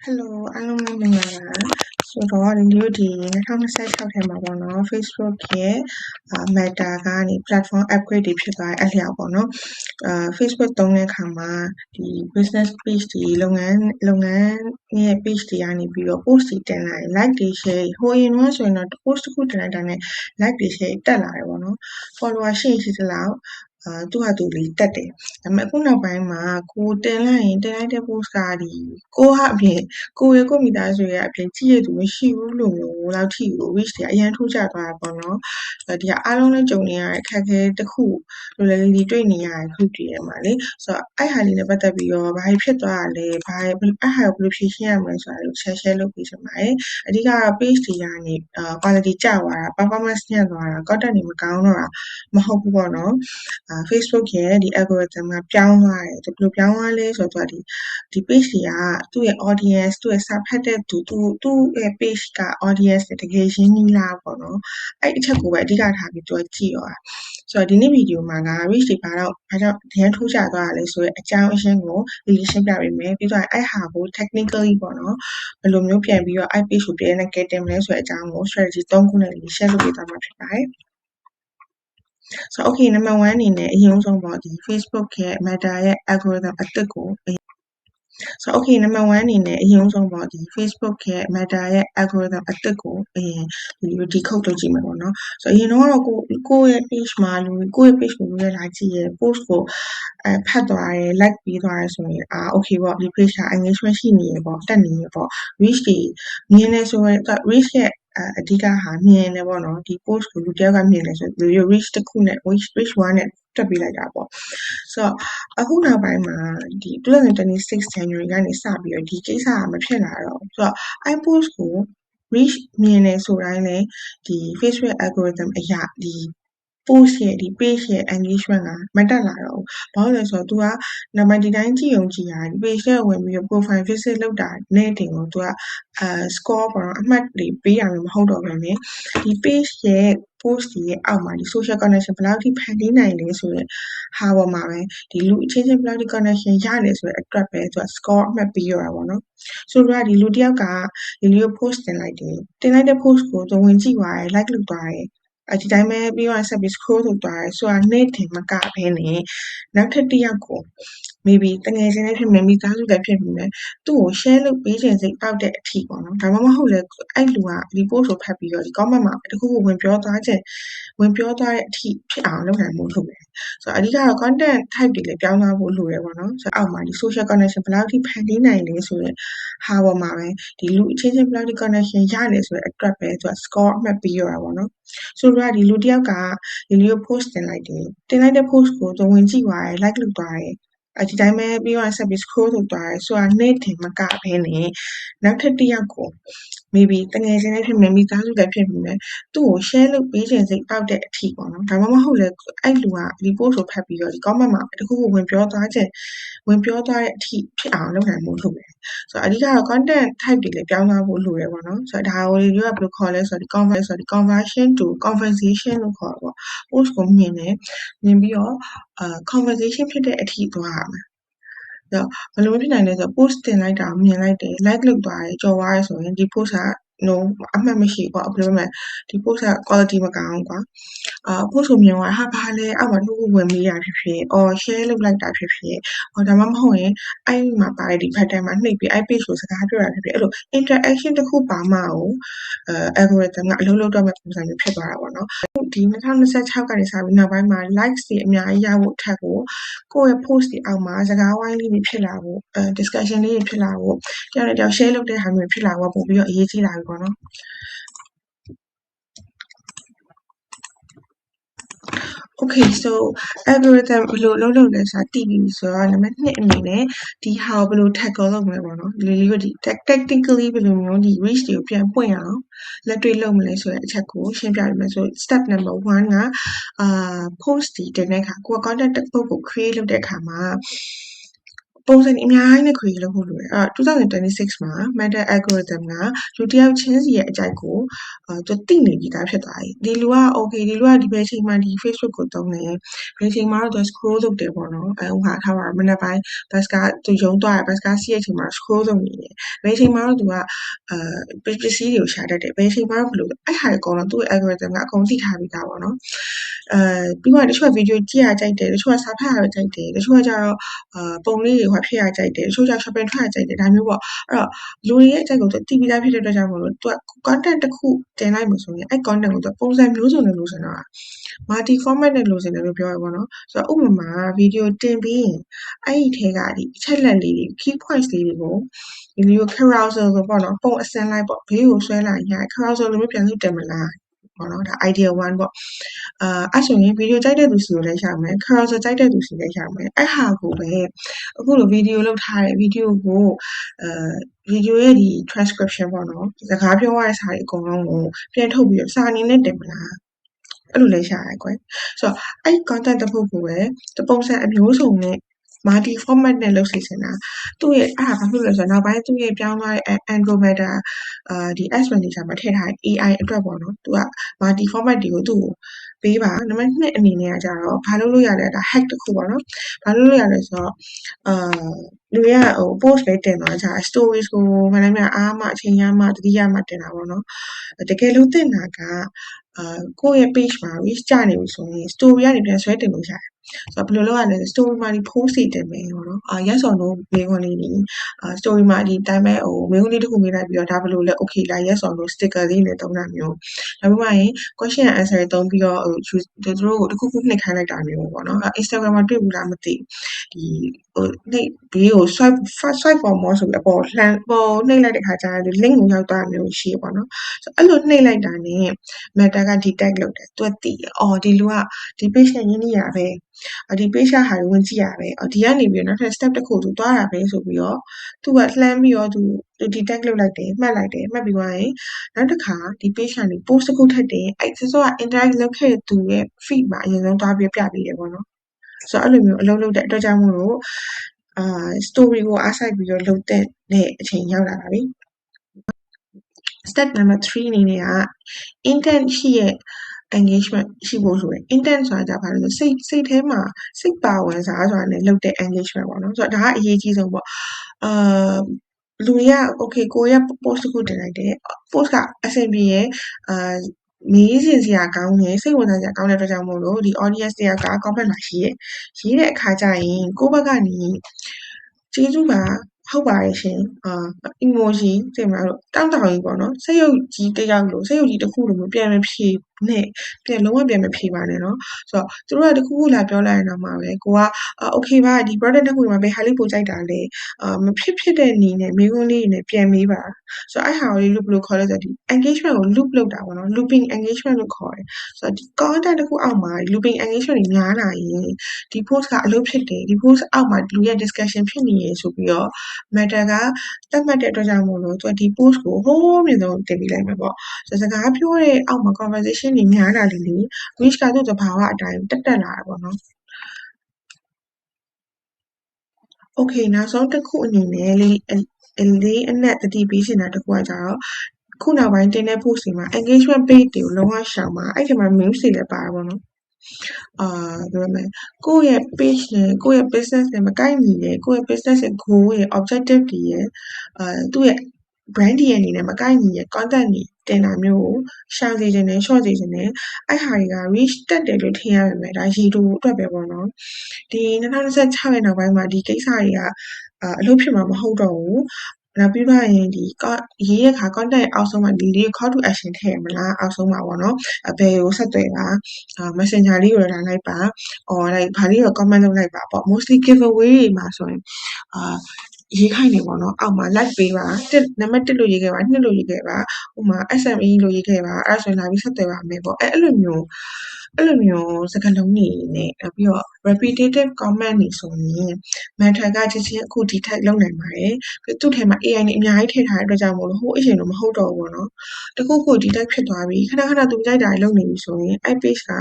Hello အားလုံးပဲမင်္ဂလာပါဆိုတော့ဒီလိုဒီ2026ထဲမှာပေါ့နော် Facebook ရဲ့Meta ကနေ platform upgrade တွေဖြစ်သွားတဲ့အလျောက်ပေါ့နော်Facebook သုံးတဲ့အခါမှာဒီ business page တွေလုပ်ငန်းရဲ့ page တွေကနေပြီးတော့ post တွေတင်လာတယ် like တွေ share ဟိုရင်တော့ဆိုရင်တော့ post တစ်ခုတင်လိုက်တာနဲ့ like တွေ share တက်လာတယ်ပေါ့နော် follower ရှိသလောက်သူ့ဟာသူလေးတက်တယ်ဒါပေမဲ့အခုနောက်ပိုင်းမှာကိုတင်လိုက်တဲ့ post ကဒီကိုကအပြင်ကိုရကိုမိသားစုရဲ့အပြင်ကြည့်ရသူမရှိဘူးလို့မျိုးလောက်ထိကို reach တွေအရန်ထိုးကျသွားတာပေါ့နော်ဒီကအားလုံးလည်းကြုံနေရတဲ့အခက်အခဲတစ်ခုလိုလည်းလေးတွေ့နေရတဲ့ group တွေထဲမှာလေဆိုတော့အဲ့ဟာလေးနဲ့ပတ်သက်ပြီးတော့ဘာဖြစ်သွားတာလဲအဲ့ဟာကိုဘယ်လိုဖြေရှင်းရမလဲဆိုတာကို share လုပ်ပေးချင်ပါတယ်အဓိက page တွေကနေ quality ကျသွားတာ performance ညံ့သွားတာ content တွေမကောင်းတော့တာမဟုတ်ဘူးပေါ့နော်Facebook ရဲ့ဒီ algorithm ကပြောင်းသွားတယ်ဘယ်လိုပြောင်းသွားလဲဆိုတော့ဒီ page တွေကသူ့ရဲ့ audience သူ့ရဲ့စာဖတ်တဲ့သူရဲ့ page က audience တကယ်ရင်းနှီးလားပေါ့နော်အဲ့အချက်ကိုပဲအဓိကထားပြီးသူကကြည့်ရောတာဆိုတော့ဒီနေ့ဗီဒီယိုမှာက reach တွေဘာကြောင့်ဒီရန်ထိုးကျသွားတာလဲဆိုတော့အကြောင်းအရင်းကိုလေးရှင်းပြပေးမယ်ပြီးတော့အဲ့ဟာကို technically ပေါ့နော်ဘယ်လိုမျိုးပြန်ပြီးတော့အဲ့ page ကိုပြန်ကဲတင်မလဲဆိုတဲ့အကြောင်းကို strategy 3ခုနဲ့လေး share လုပ်ပေးသွားမှာဖြစ်ပါတယ်So okay number 1အနေနဲ့အရင်ဆုံးပေါ့ဒီ Facebook ရဲ့ Meta ရဲ့ algorithm အသစ်ကိုSo okay number 1အနေနဲ့အရင်ဆုံးပေါ့ဒီ Facebook ရဲ့ Meta ရဲ့ algorithm အသစ်ကိုအရင်ဒီ code လုပ်ကြည့်မယ်ပေါ့နော်ဆိုအရင်တော့ကိုယ့်ရဲ့ page မှာကိုယ့်ရဲ့ page ကိုလာကြည့်ရ post ကိုဖတ်သွားရ like ပေးသွားရဆိုရင်okay ပေါ့ဒီ page က engagement ရှိနေရပေါ့တက်နေရပေါ့ reach တွေမြင်နေဆိုရင် reach ရဲ့အဓိကဟာမြင်နေပေါ့နော်ဒီ post ကိုလူတယောက်ကမြင်နေဆိုလူရ reach တစ်ခုနဲ့ reach 1နဲ့တွက်ပေးလိုက်တာပေါ့ဆိုတော့အခုနောက်ပိုင်းမှာဒီ2026 January ကနေစပြီးတော့ဒီကိစ္စကမဖြစ်လာတော့ဘူးဆိုတော့ I post ကို reach မြင်နေဆိုတိုင်းလည်းဒီ Facebook algorithm အရာဒီ post ရဲ့ဒီ page ရဲ့ engagement ကမတက်လာတော့ဘူးဘာလို့လဲဆိုတော့ तू ကနောက်ပိုင်းဒီတိုင်းကြည့်အောင်ကြည့်ရဒီ page ထဲဝင်ပြီးတော့ profile visit လုပ်တာနဲ့တင်ကို तू ကscore ပေါ့နော်အမှတ်တွေပေးရမှာမဟုတ်တော့ဘဲနဲ့ဒီ page ရဲ့ post ရဲ့အောက်မှာဒီ social connection ဘယ်လောက်ထိဖန်တီးနိုင်လဲဆိုတော့ဟာပေါ်မှာပဲဒီလူအချင်းချင်းဘယ်လောက်ထိ connection ရတယ်ဆိုတဲ့အတွက်ပဲ तू က score အမှတ်ပေးရတာပေါ့နော်ဆိုတော့ဒီလူတယောက်ကဒီလူကို post တင်လိုက်တဲ့ post ကို तू ဝင်ကြည့်သွားတယ် like လုပ်သွားတယ်ဒီတိုင်းပဲပြီးတော့ဆက်ပြီး scroll လုပ်သွားတယ်ဆိုတာနေ့တင်မကဘဲနဲ့နောက်ထပ်တစ်ယောက်ကို maybe တငယ်ချင်းလေးဖြစ်မယ်မိသားစုလည်းဖြစ်မယ်သူ့ကို share လုပ်ပေးခြင်းစိတ်ပေါက်တဲ့အထိပေါ့နော်ဒါမှမဟုတ်လေအဲ့လူကဒီ post ကိုဖတ်ပြီးတော့ဒီ comment မှာတခုခုဝင်ပြောသွားတဲ့အထိဖြစ်အောင်လုပ်နိုင်ဖို့လိုတယ်ဆိုတော့အဓိကတော့ content type တွေလည်းပြောင်းသွားဖို့လိုတယ်ပေါ့နော်ဆိုတော့အောက်မှာဒီ social connection ဘယ်လောက်ထိဖန်တီးနိုင်လဲဆိုတဲ့ဟာပေါ်မှာပဲဒီလူအချင်းချင်းဘယ်လောက်ထိ connection ရတယ်ဆိုတဲ့အတွက်ပဲ तू score အမှတ်ပေးရတာပေါ့နော်ဆိုတော့ဒီလူတယောက်ကဒီလူကို post တင်လိုက်တဲ့ post ကို तू ဝင်ကြည့်သွားတယ် like လုပ်သွားတယ်ဒီတိုင်းပဲပြီးတော့ဆက်ပြီး scroll လုပ်သွားတယ်ဆိုတာနေ့တင်မကဘဲနဲ့နောက်ထပ်တစ်ယောက်ကို maybe တငယ်ချင်းလေးဖြစ်မယ်မိသားစုလည်းဖြစ်မယ်သူ့ကို share လုပ်ပေးခြင်းစိတ်ပေါက်တဲ့အထိပေါ့နော်ဒါမှမဟုတ်လေအဲ့လူကဒီ post ကိုဖတ်ပြီးတော့ဒီ comment မှာတခုခုဝင်ပြောသွားတဲ့အထိဖြစ်အောင်လုပ်နိုင်ဖို့လိုတယ်ဆိုတော့အဓိကတော့ content type တွေလည်းပြောင်းသွားဖို့လိုတယ်ပေါ့နော်ဆိုတော့ဒါကိုတွေကဘယ်လိုခေါ်လဲဆိုတော့ဒီ conversion to conversation လို့ခေါ်တာပေါ့ post ကိုမြင်ပြီးတော့conversation ဖြစ်တဲ့အထိသွားရမယ်ဘယ်လိုဖြစ်နိုင်လဲဆိုတော့ post တင်လိုက်တာမြင်လိုက်တယ် like လုပ်သွားတယ်ကြော်သွားတယ်ဆိုရင်ဒီ post က no အမှတ်မရှိဘူးဘယ်လိုလဲဒီ post က quality မကောင်းဘူးကွာpost ကိုမြင်သွားဟာဘာလဲအောက်မှာတစ်ခုဝင်မေးတာဖြစ်ဖြစ် share လုပ်လိုက်တာဖြစ်ဖြစ်ဒါမှမဟုတ်ရင်အဲ့မှာပါတဲ့ဒီ pattern မှာနှိပ်ပြီးအဲ့ page ကိုစကားပြောတာဖြစ်ဖြစ်အဲ့လို interaction တစ်ခုပါမှကိုalgorithm ကအလုပ်လုပ်တော့မဲ့ပုံစံမျိုးဖြစ်သွားတာပေါ့နော်ဒီ2026ကနေစပြီးနောက်ပိုင်းမှာ likes တွေအများကြီးရဖို့ထက်ကိုယ့်ရဲ့ post တွေအောက်မှာစကားဝိုင်းလေးတွေဖြစ်လာဖို့discussion လေးတွေဖြစ်လာဖို့တယောက်နဲ့တယောက် share လုပ်တဲ့ဟာမျိုးဖြစ်လာဖို့ပို့ပြီးတော့အရေးကြီးလာပြီပေါ့နော်Okay so algorithm ဘယ်လိုလုပ်လဲဆိုတာသိပြီဆိုတော့နံပါတ်2အနေနဲ့ဒီဟာကိုဘယ်လို tackle လုပ်မလဲပေါ့နော်ဒီ technically ဘယ်လိုမျိုးဒီ reach တွေကိုပြန်ပွင့်အောင်လက်တွေ့လုပ်မလဲဆိုတဲ့အချက်ကိုရှင်းပြပေးမယ်ဆို step number 1ကpost ဒီတင်တဲ့အခါကိုက content တစ်ပုဒ်ကို create လုပ်တဲ့အခါမှာ ပုံစံအများကြီးနဲ့ create လုပ်ဖို့လိုတယ်။2026မှာ Meta algorithm ကလူတစ်ယောက်ချင်းစီရဲ့အကြိုက်ကိုသူသိနေပြီးသားဖြစ်သွားပြီ။ဒီလူက okay ဒီလူကဒီဘယ်ချိန်မှာဒီ Facebook ကိုသုံးတယ်။ဘယ်ချိန်မှာတော့သူ scroll လုပ်တယ်ပေါ့နော်။ဥပမာထားပါတော့မနက်ပိုင်း bus ကသူရုံသွားတယ် bus ကစီးတဲ့အချိန်မှာ scroll လုပ်နေတယ်။ဘယ်ချိန်မှာတော့သူကပစ္စည်းတွေကိုရှာတတ်တယ်။ဘယ်ချိန်မှာတော့ဘယ်လိုအဲ့ဟာတွေအကုန်လုံးသူ့ရဲ့ algorithm ကအကုန်သိထားပြီးသားပေါ့နော်။ပြီးတော့တချို့ video ကြည့်ရကြိုက်တယ်တချို့ကစာဖတ်ရကြိုက်တယ်တချို့ကကျတော့ပုံလေးတွေဖြစ်ရကြိုက်တယ်တချို့ကျ shopping ထွက်ရကြိုက်တယ်ဒါမျိုးပေါ့အဲ့တော့လူတွေရဲ့အကြိုက်ကိုသူသိပြီးသားဖြစ်တဲ့အတွက်ကြောင့်မို့လို့သူက content တစ်ခုတင်လိုက်မှဆိုရင်အဲ့ content ကိုသူပုံစံမျိုးစုံနဲ့လိုချင်တော့ multi format နဲ့လိုချင်တယ်လို့ပြောရပါတော့ဆိုတော့ဥပမာ video တင်ပြီးရင်အဲ့ဒီထဲကဒီအချက်လက်လေးတွေ key points လေးတွေကိုဒီလို carousel ဆိုပေါ့နော်ပုံအစင်လိုက်ပေါ့ဘေးကိုဆွဲလိုက်ရင် carousel လိုမျိုးပြန်လို့တင်မလားပေါ့နော်ဒါ idea 1ပေါ့အဲ့ဆိုရင် video ကြိုက်တဲ့သူစီကိုလည်းရှာမယ် carousel ကြိုက်တဲ့သူစီလည်းရှာမယ်အဲ့ဟာကိုပဲအခုလို video လုပ်ထားတဲ့ video ကိုvideo ရဲ့ဒီ transcription ပေါ့နော်စကားပြောရတဲ့စာတွေအကုန်လုံးကိုပြန်ထုတ်ပြီးတော့စာအနေနဲ့တင်မလားအဲ့လိုလည်းရှာရကွယ်ဆိုတော့အဲ့ content တစ်ခုကိုပဲပုံစံအမျိုးစုံနဲ့multi format နဲ့လုပ်စီစဉ်တာသူ့ရဲ့အဲ့ဒါဘာဖြစ်လို့လဲဆိုတော့နောက်ပိုင်းသူ့ရဲ့ပြောင်းသွားတဲ့ Andromeda ဒီ S manager မှာထည့်ထားတဲ့ AI အတွက်ပေါ့နော်သူက multi format တွေကိုသူ့ကိုပေးပါနံပါတ်2အနေနဲ့ကကြတော့ဘာလုပ်လို့ရလဲဒါ hack တစ်ခုပေါ့နော်ဘာလုပ်လို့ရလဲဆိုတော့လူတွေကpost လေးတင်သွားကြ stories ကိုမနက်ဖြန်အားမအချိန်ရမှတတိယမှတင်တာပေါ့နော်တကယ်လို့တင်တာကကိုယ့်ရဲ့ page မှာ reach ကျနေပြီဆိုရင် story ကနေပြန်ဆွဲတင်လို့ရတယ်ဆိုတော့ဘယ်လိုလုပ်ရလဲ story မှာဒီ post တွေတင်မယ်ပေါ့နော်yes or no မေးခွန်းလေးတွေstory မှာဒီတိုင်းပဲမေးခွန်းလေးတစ်ခုမေးလိုက်ပြီးတော့ဒါဘယ်လိုလဲ okay လား yes or no sticker လေးနဲ့တုံးတာမျိုးဒါပေမဲ့ question and answer တုံးပြီးတော့သူတို့ကိုတစ်ခုခုနှိပ်ခိုင်းလိုက်တာမျိုးပေါ့နော် Instagram မှာတွေ့ဘူးလားမသိဒီနှိပ်ဘေးကို swipe for more ဆိုပြီးအပေါ်လှမ်းပေါ်နှိပ်လိုက်တဲ့ခါကျရင် link ကိုရောက်သွားမျိုးရှိပေါ့နော်ဆိုအဲ့လိုနှိပ်လိုက်တာနဲ့ Meta က detect လုပ်တယ်သူကသိတယ်ဒီလူကဒီ page နဲ့ရင်းနှီးရပဲဒီ page ဟာဝင်ကြည့်ရပဲဒီကနေပြီးတော့နောက်ထပ် step တစ်ခုသူသွားတာပဲဆိုပြီးတော့သူကလှမ်းပြီးတော့သူ detect လုပ်လိုက်တယ်မှတ်လိုက်တယ်မှတ်ပြီးသွားရင်နောက်တစ်ခါဒီ page ကနေ post တစ်ခုထပ်တယ်အဲ့ဆိုတော့ interact လုပ်ခဲ့သူရဲ့ feed မှာအရင်ဆုံးသွားပြီးပြပေးတယ်ပေါ့နော်ဆိုတော့အဲ့လိုမျိုးအလုပ်လုပ်တဲ့အတွက်ကြောင့်မို့လို့story ကိုအားစိုက်ပြီးတော့လုပ်တဲ့အချိန်ရောက်လာပါပြီ step number 3အနေနဲ့က intent ရှိရဲ့ engagement ရှိဖို့ဆိုရင် intent ဆိုတာကြပါလို့စိတ်ထဲမှာစိတ်ပါဝင်စားဆိုတာနဲ့လုပ်တဲ့ engagement ပေါ့နော်ဆိုတော့ဒါကအရေးကြီးဆုံးပေါ့လူတွေက okay ကိုရဲ့ post တစ်ခုတင်လိုက်တယ် post ကအဆင်ပြေရဲ့မေးစင်စရာကောင်းတယ်စိတ်ဝင်စားစရာကောင်းတဲ့အတွက်ကြောင့်မို့လို့ဒီ audience တွေက comment လာရေးတဲ့အခါကျရင်ကိုယ့်ဘက်ကနေကျေးဇူးပါဟုတ်ပါတယ်ရှင်emoji တင်မလို့တောင်းတကြီးပေါ့နော်စက်ရုပ်ကြီးတစ်ယောက်လိုစက်ရုပ်ကြီးတစ်ခုလိုမျိုးပြန်မဖြေနဲ့ပြန်လုံးဝပြန်မဖြေပါနဲ့เนาะဆိုတော့သူတို့ကတစ်ခုခုလာပြောလိုက်ရင်တော့မှပဲကိုက okay ပါဒီ product တစ်ခုမှာဘယ်ဟာလေးပိုကြိုက်တာလဲမဖြစ်တဲ့နေနဲ့မိကုန်းလေးနဲ့ပြန်မေးပါဆိုတော့အဲ့ဟာလေးလို့ဘယ်လိုခေါ်လဲဆိုတော့ဒီ engagement ကို loop လုပ်တာပေါ့နော် looping engagement လို့ခေါ်တယ်ဆိုတော့ဒီ content တစ်ခုအောက်မှာ looping engagement တွေများလာရင်ဒီ post ကအလုပ်ဖြစ်တယ်ဒီ post အောက်မှာလူရဲ့ discussion ဖြစ်နေရဆိုပြီးတော့ Meta ကသတ်မှတ်တဲ့အတွက်ကြောင့်မို့လို့သူကဒီ post ကိုဟိုးမြင်ဆုံးတင်ပေးလိုက်မှာပေါ့ဆိုတော့စကားပြောတဲ့အောက်မှာ conversation တွေများလာလေ reach ကသူ့သဘာဝအတိုင်းတက်လာတာပေါ့နော် okay နောက်ဆုံးတစ်ခုအနေနဲ့လေးအနက်တတိပေးချင်တာတစ်ခုကကြတော့ခုနောက်ပိုင်းတင်တဲ့ post တွေမှာ engagement page တွေကိုလုံးဝရှောင်ပါအဲ့ဒီမှာ memes တွေလည်းပါတယ်ပေါ့နော်ပြောမယ်ကိုယ့်ရဲ့ page နဲ့ကိုယ့်ရဲ့ business နဲ့မကိုက်ညီတဲ့ကိုယ့်ရဲ့ business ရဲ့ goal ရဲ့ objective တွေရဲ့သူ့ရဲ့ brand တွေအနေနဲ့မကိုက်ညီတဲ့ content တွေတင်တာမျိုးကိုရှောင်စေချင်တယ် short စေချင်တယ်အဲ့ဟာတွေက reach တက်တယ်လို့ထင်ရပေမဲ့ဒါရေတိုအတွက်ပဲပေါ့နော်ဒီ2026ရဲ့နောက်ပိုင်းမှာဒီကိစ္စတွေကအလုပ်ဖြစ်မှာမဟုတ်တော့ဘူးနောက်ပြီးတော့ရင်ဒီရေးတဲ့ခါ content အောက်ဆုံးမှာဒီလေး call to action ထည့်ရမလားအောက်ဆုံးမှာပေါ့နော်ဘယ်ကိုဆက်သွယ်ပါ messenger လေးကိုလာလိုက်ပါ or like ဘာလေးကို comment လုပ်လိုက်ပါပေါ့ mostly giveaway တွေမှာဆိုရင်ရေးခိုင်းနေပေါ့နော်အောက်မှာ like ပေးပါနံပါတ်1လို့ရေးခဲ့ပါ2လို့ရေးခဲ့ပါဥပမာ SME လို့ရေးခဲ့ပါအဲ့ဆိုရင်လာပြီးဆက်သွယ်ပါမယ်ပေါ့အဲ့လိုမျိုးစကားလုံးတွေနဲ့ပြီးတော့ repetitive comment တွေဆိုရင် Meta ကချင်းအခု detect လုပ်နိုင်ပါတယ်သူ့ထဲမှာ AI တွေအများကြီးထည့်ထားတဲ့အတွက်ကြောင့်မို့လို့ဟိုအချိန်တော့မဟုတ်တော့ဘူးပေါ့နော်တခုခု detect ဖြစ်သွားပြီခဏသူကြိုက်တာလုပ်နေပြီဆိုရင်အဲ့ page က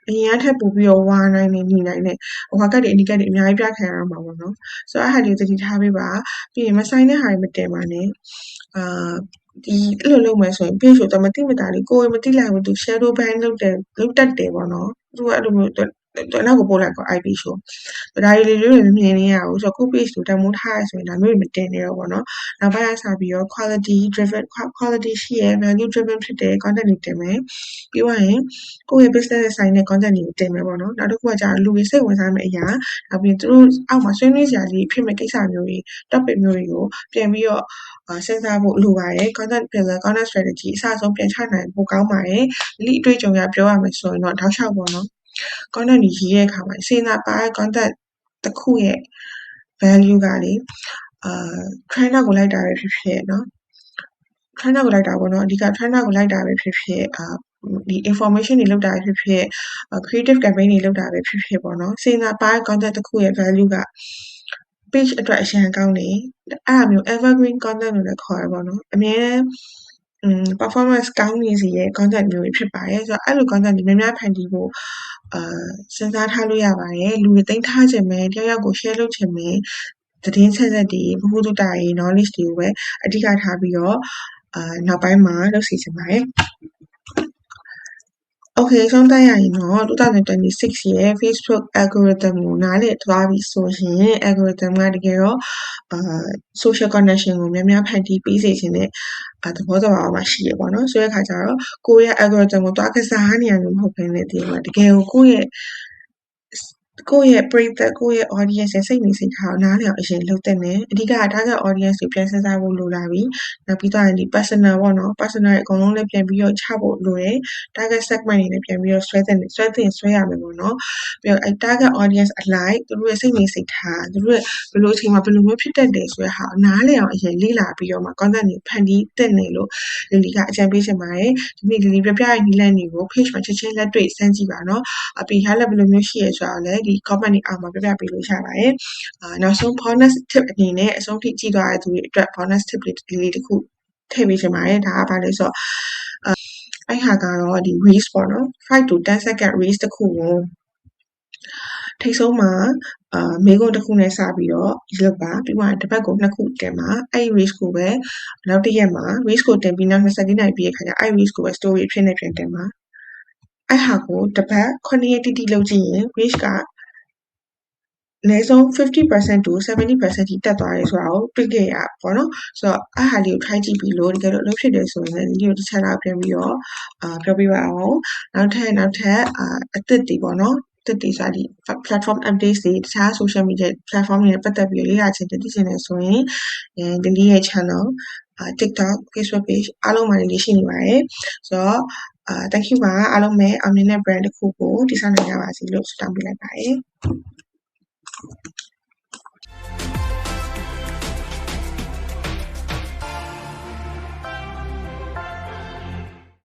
အရင်ကထက်ပိုပြီးတော့ဝါနိုင်နေညီနိုင်တဲ့ဝါကတ်တွေအနီကတ်တွေအများကြီးပြခံရမှာပေါ့နော်ဆိုတော့အဲ့ဟာလေးသတိထားပေးပါပြီးရင်မဆိုင်တဲ့ဟာတွေမတင်ပါနဲ့ဒီအဲ့လိုလုပ်မယ်ဆိုရင် page ကိုတော့မတိမတာလေးကိုယ်မတိလိုက်ဘူးသူ shadow ban လုပ်တတ်တယ်ပေါ့နော်သူကအဲ့လိုမျိုးနောက်ကိုပို့လိုက်ပေါ့ IP show ဒါတွေလေးတွေမြင်နေရဘူးဆိုတော့ကို page ကိုတမိုးထားရဆိုရင်ဒါမျိုးတွေမတင်နေတော့ပေါ့နော်နောက်ပိုင်းကစပြီးတော့ quality ရှိရ value driven ဖြစ်တဲ့ content တွေတင်မယ်ပြီးတော့ရင်ကိုယ့်ရဲ့ business နဲ့ဆိုင်တဲ့ content တွေကိုတင်မယ်ပေါ့နော်နောက်တစ်ခုကကြာလူတွေစိတ်ဝင်စားမယ့်အရာနောက်ပြီးသူတို့အောက်မှာဆွေးနွေးစရာလေးဖြစ်မဲ့ကိစ္စမျိုးတွေ topic မျိုးတွေကိုပြန်ပြီးတော့စဉ်းစားဖို့လိုပါတယ် content pillar content strategy အစအဆုံးပြန်ချနိုင်ဖို့ကောင်းပါတယ်ဒီအတွေ့အကြုံရပြောရမယ်ဆိုရင်တော့တောက်လျှောက်ပေါ့နော် content တွေရေးတဲ့အခါမှာစေနာပါ content တစ်ခုရဲ့ value ကလေtrend ကိုလိုက်တာပဲဖြစ်ဖြစ်เนาะ trend ကိုလိုက်တာပေါ့နော်အဓိက trend ကိုလိုက်တာပဲဖြစ်ဖြစ်ဒီ information တွေလောက်တာပဲဖြစ်ဖြစ် creative campaign တွေလောက်တာပဲဖြစ်ဖြစ်ပေါ့နော်စေနာပါ content တစ်ခုရဲ့ value က page အတွက်အရန်ကောင်းတယ်အဲ့အမျိုး evergreen content လို့လည်းခေါ်ရပါတော့အမြဲ performance ကောင်းနေစီရဲ့ content မျိုးတွေဖြစ်ပါတယ်ဆိုတော့အဲ့လို content တွေများများဖန်တီးဖို့စဉ်းစားထားလို့ရပါတယ်လူတွေသိမ်းထားခြင်းပဲတယောက်ကို share လုပ်ခြင်းပဲသတင်းဆက်ဆက်တွေဘဟုတုတတွေ knowledge တွေကိုပဲအဓိကထားပြီးတော့နောက်ပိုင်းမှာလုပ်စီချင်ပါတယ်Okay ဆုံးသက်ရရင်တော့2026ရဲ့ Facebook algorithm ကိုနားလည်သွားပြီဆိုရင် algorithm ကတကယ်တော့ social connection ကိုများများဖန်တီးပေးစေခြင်းနဲ့သဘောတဘာဝမှာရှိရပေါ့နော်ဆိုတဲ့အခါကျတော့ကိုယ့်ရဲ့ algorithm ကိုတွားကစားနေရလို့မဟုတ်ဘဲနဲ့ဒီမှာတကယ်ကိုကိုယ့်ရဲ့ပရိသတ်ကိုယ့်ရဲ့ audience ရဲ့စိတ်နေစိတ်ထားကိုနားလည်အောင်အရင်လုပ်သင့်တယ်အဓိက target audience ကိုပြန်စဉ်းစားဖို့လိုလာပြီနောက်ပြီးတော့ဒီ personal ပေါ့နော် personal အကုန်လုံးလည်းပြန်ပြီးတော့ချဖို့လိုတယ် target segment တွေလည်းပြန်ပြီးတော့ဆွဲရမယ်ပေါ့နော်ပြီးတော့ target audience အလိုက်သူတို့ရဲ့စိတ်နေစိတ်ထားသူတို့ရဲ့ဘယ်လိုအချိန်မှာဘယ်လိုမျိုးဖြစ်တတ်တယ်ဆိုတဲ့ဟာနားလည်အောင်အရင်လေ့လာပြီးတော့မှ content တွေဖန်တီးသင့်တယ်လို့လီလီကအကြံပေးချင်ပါတယ်ဒီနေ့လီလီပြပြရဲ့နည်းလမ်းတွေကို page မှာချက်ချင်းလက်တွေ့စမ်းကြည့်ပါနော်အပြင်ရလက်ဘယ်လိုမျိုးရှိရဆိုတာလည်းဒီ comment တွေအောက်မှာပြပြပေးလို့ရပါတယ်နောက်ဆုံး bonus tip အနေနဲ့အဆုံးထိကြည့်သွားတဲ့သူတွေအတွက် bonus tip လေးတစ်ခုထည့်ပေးချင်ပါတယ်ဒါကဘာလဲဆိုတော့အဲ့ဟာကတော့ဒီ reels ပေါ့နော်5 to 10 second reels တစ်ခုကိုထိတ်ဆုံးမှာမေးခွန်းတစ်ခုနဲ့စပြီးတော့လုပ်ပါပြီးမှတစ်ပတ်ကို2ခုတင်ပါအဲ့ reels ကိုပဲနောက်တစ်ရက်မှာ reels ကိုတင်ပြီးနောက်24နာရီပြည့်ခါကျအဲ့ reels ကိုပဲ story ဖြစ်နေပြန်တင်ပါအဲ့ဟာကိုတစ်ပတ်9ရက်တိတိလုပ်ကြည့်ရင် reels ကအနည်းဆုံး50% to 70% ထိတက်သွားတယ်ဆိုတာကိုတွေ့ခဲ့ရပေါ့နော်ဆိုတော့အဲ့ဟာလေးကို try ကြည့်ပြီးလို့တကယ်လို့လုပ်ဖြစ်တယ်ဆိုရင်လည်းဒီလိုတစ်ချက်လောက်ပြန်ပြီးတော့ပြောပြပါအောင်နောက်ထပ်အသစ်တွေပေါ့နော်တက်တီစားဒီ platform updates တွေတခြား social media platform တွေနဲ့ပတ်သက်ပြီးလေ့လာခြင်းတည်ချင်တယ်ဆိုရင်ဒီလေးရဲ့ channel TikTok Facebook page အားလုံးမှာလည်းရှိနေပါတယ်ဆိုတော့thank you ပါအားလုံးပဲအောင်မြင်တဲ့ brand တစ်ခုကိုတည်ဆောက်နိုင်ကြပါစေလို့ဆုတောင်းပေးလိုက်ပါတယ်